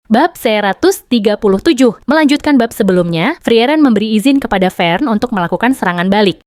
Bab 137. Melanjutkan bab sebelumnya, Frieren memberi izin kepada Vern untuk melakukan serangan balik.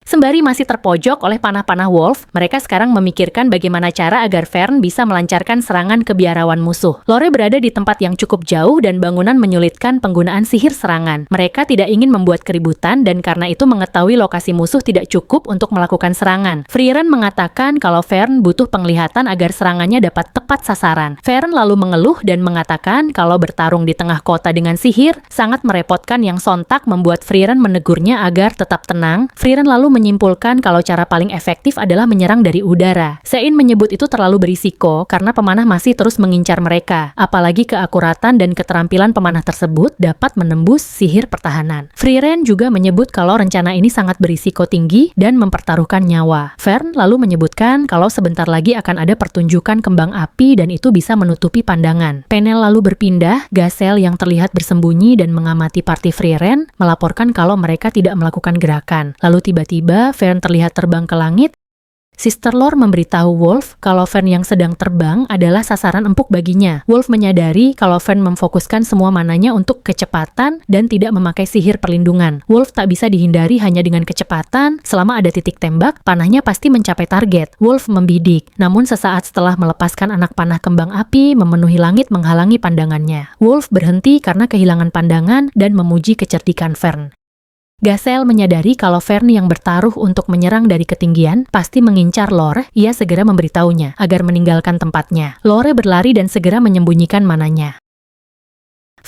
Sembari masih terpojok oleh panah-panah Wolf, mereka sekarang memikirkan bagaimana cara agar Vern bisa melancarkan serangan ke biarawan musuh. Lore berada di tempat yang cukup jauh dan bangunan menyulitkan penggunaan sihir serangan. Mereka tidak ingin membuat keributan dan karena itu mengetahui lokasi musuh tidak cukup untuk melakukan serangan. Frieren mengatakan kalau Vern butuh penglihatan agar serangannya dapat tepat sasaran. Vern lalu mengeluh dan mengatakan kalau bertarung di tengah kota dengan sihir sangat merepotkan yang sontak membuat Frieren menegurnya agar tetap tenang. Frieren lalu menyimpulkan kalau cara paling efektif adalah menyerang dari udara. Sein menyebut itu terlalu berisiko karena pemanah masih terus mengincar mereka. Apalagi keakuratan dan keterampilan pemanah tersebut dapat menembus sihir pertahanan. Frieren juga menyebut kalau rencana ini sangat berisiko tinggi dan mempertaruhkan nyawa. Vern lalu menyebutkan kalau sebentar lagi akan ada pertunjukan kembang api dan itu bisa menutupi pandangan. Panel lalu berpindah, Gasel yang terlihat bersembunyi dan mengamati party Frieren melaporkan kalau mereka tidak melakukan gerakan. Lalu tiba-tiba Vern terlihat terbang ke langit. Sister Lore memberitahu Wolf kalau Vern yang sedang terbang adalah sasaran empuk baginya. Wolf menyadari kalau Vern memfokuskan semua mananya untuk kecepatan dan tidak memakai sihir perlindungan. Wolf tak bisa dihindari hanya dengan kecepatan. Selama ada titik tembak, panahnya pasti mencapai target. Wolf membidik. Namun sesaat setelah melepaskan anak panah kembang api, memenuhi langit menghalangi pandangannya. Wolf berhenti karena kehilangan pandangan dan memuji kecerdikan Vern. Gasel menyadari kalau Vern yang bertaruh untuk menyerang dari ketinggian pasti mengincar Lore. Ia segera memberitahunya agar meninggalkan tempatnya. Lore berlari dan segera menyembunyikan mananya.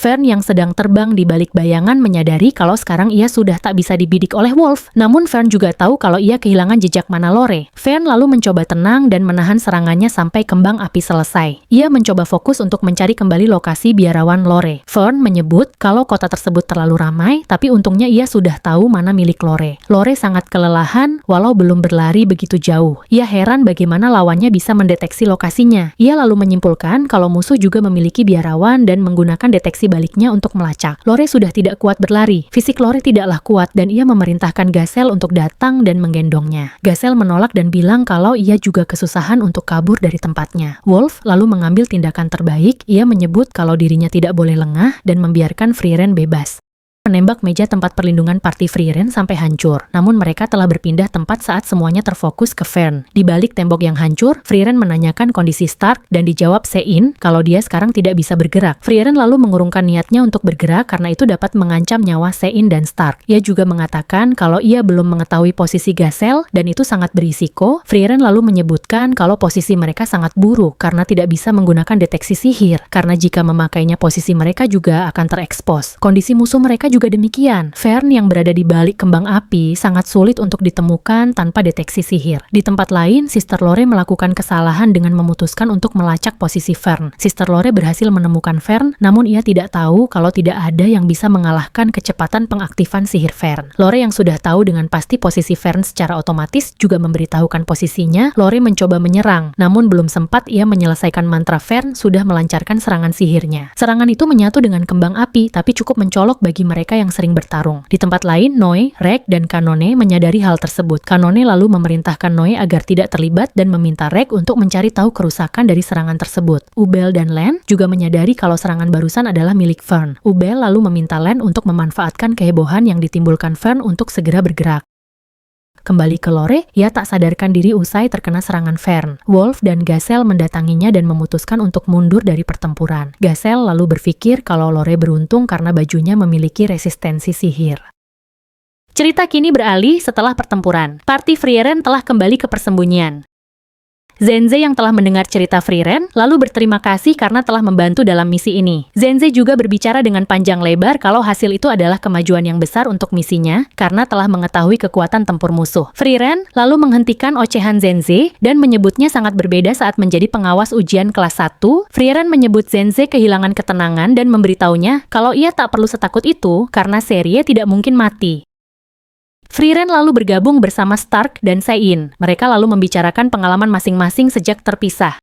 Vern yang sedang terbang di balik bayangan menyadari kalau sekarang ia sudah tak bisa dibidik oleh Wolf. Namun Vern juga tahu kalau ia kehilangan jejak mana Lore. Vern lalu mencoba tenang dan menahan serangannya sampai kembang api selesai. Ia mencoba fokus untuk mencari kembali lokasi biarawan Lore. Vern menyebut kalau kota tersebut terlalu ramai, tapi untungnya ia sudah tahu mana milik Lore. Lore sangat kelelahan walau belum berlari begitu jauh. Ia heran bagaimana lawannya bisa mendeteksi lokasinya. Ia lalu menyimpulkan kalau musuh juga memiliki biarawan dan menggunakan deteksi baliknya untuk melacak. Lore sudah tidak kuat berlari. Fisik Lore tidaklah kuat dan ia memerintahkan Gasel untuk datang dan menggendongnya. Gasel menolak dan bilang kalau ia juga kesusahan untuk kabur dari tempatnya. Wolf lalu mengambil tindakan terbaik. Ia menyebut kalau dirinya tidak boleh lengah dan membiarkan Frieren bebas. Menembak meja tempat perlindungan party Frieren sampai hancur. Namun mereka telah berpindah tempat saat semuanya terfokus ke Vern. Di balik tembok yang hancur, Frieren menanyakan kondisi Stark dan dijawab Sein kalau dia sekarang tidak bisa bergerak. Frieren lalu mengurungkan niatnya untuk bergerak karena itu dapat mengancam nyawa Sein dan Stark. Ia juga mengatakan kalau ia belum mengetahui posisi Gasel dan itu sangat berisiko. Frieren lalu menyebutkan kalau posisi mereka sangat buruk karena tidak bisa menggunakan deteksi sihir. Karena jika memakainya posisi mereka juga akan terekspos. Kondisi musuh mereka juga demikian. Vern yang berada di balik kembang api sangat sulit untuk ditemukan tanpa deteksi sihir. Di tempat lain, Sister Lore melakukan kesalahan dengan memutuskan untuk melacak posisi Vern. Sister Lore berhasil menemukan Vern, namun ia tidak tahu kalau tidak ada yang bisa mengalahkan kecepatan pengaktifan sihir Vern. Lore yang sudah tahu dengan pasti posisi Vern secara otomatis juga memberitahukan posisinya. Lore mencoba menyerang, namun belum sempat ia menyelesaikan mantra Vern sudah melancarkan serangan sihirnya. Serangan itu menyatu dengan kembang api, tapi cukup mencolok bagi mereka yang sering bertarung. Di tempat lain, Noe, Rek, dan Kanone menyadari hal tersebut. Kanone lalu memerintahkan Noe agar tidak terlibat dan meminta Rek untuk mencari tahu kerusakan dari serangan tersebut. Ubel dan Len juga menyadari kalau serangan barusan adalah milik Vern. Ubel lalu meminta Len untuk memanfaatkan kehebohan yang ditimbulkan Vern untuk segera bergerak. Kembali ke Lore, ia tak sadarkan diri usai terkena serangan Vern. Wolf dan Gasel mendatanginya dan memutuskan untuk mundur dari pertempuran. Gasel lalu berpikir kalau Lore beruntung karena bajunya memiliki resistensi sihir. Cerita kini beralih setelah pertempuran. Party Frieren telah kembali ke persembunyian. Zenze yang telah mendengar cerita Frieren lalu berterima kasih karena telah membantu dalam misi ini. Zenze juga berbicara dengan panjang lebar kalau hasil itu adalah kemajuan yang besar untuk misinya karena telah mengetahui kekuatan tempur musuh. Frieren lalu menghentikan ocehan Zenze dan menyebutnya sangat berbeda saat menjadi pengawas ujian kelas 1. Frieren menyebut Zenze kehilangan ketenangan dan memberitahunya kalau ia tak perlu setakut itu karena Serie tidak mungkin mati. Frieren lalu bergabung bersama Stark dan Sein. Mereka lalu membicarakan pengalaman masing-masing sejak terpisah.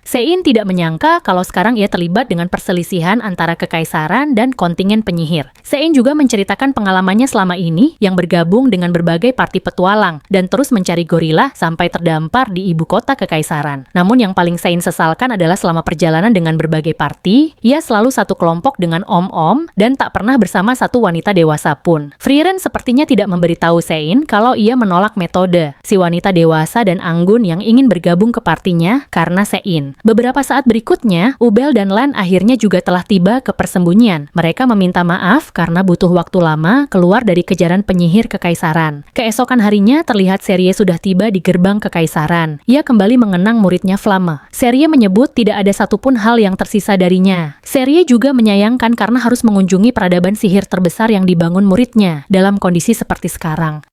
Sein tidak menyangka kalau sekarang ia terlibat dengan perselisihan antara kekaisaran dan kontingen penyihir. Sein juga menceritakan pengalamannya selama ini yang bergabung dengan berbagai parti petualang dan terus mencari gorila sampai terdampar di ibu kota kekaisaran. Namun yang paling Sein sesalkan adalah selama perjalanan dengan berbagai parti, ia selalu satu kelompok dengan om-om dan tak pernah bersama satu wanita dewasa pun. Frieren sepertinya tidak memberitahu Sein kalau ia menolak metode si wanita dewasa dan anggun yang ingin bergabung ke partinya karena Sein. Beberapa saat berikutnya, Ubel dan Lan akhirnya juga telah tiba ke persembunyian. Mereka meminta maaf karena butuh waktu lama keluar dari kejaran penyihir kekaisaran. Keesokan harinya terlihat Serie sudah tiba di gerbang kekaisaran. Ia kembali mengenang muridnya Flamme. Serie menyebut tidak ada satupun hal yang tersisa darinya. Serie juga menyayangkan karena harus mengunjungi peradaban sihir terbesar yang dibangun muridnya dalam kondisi seperti sekarang.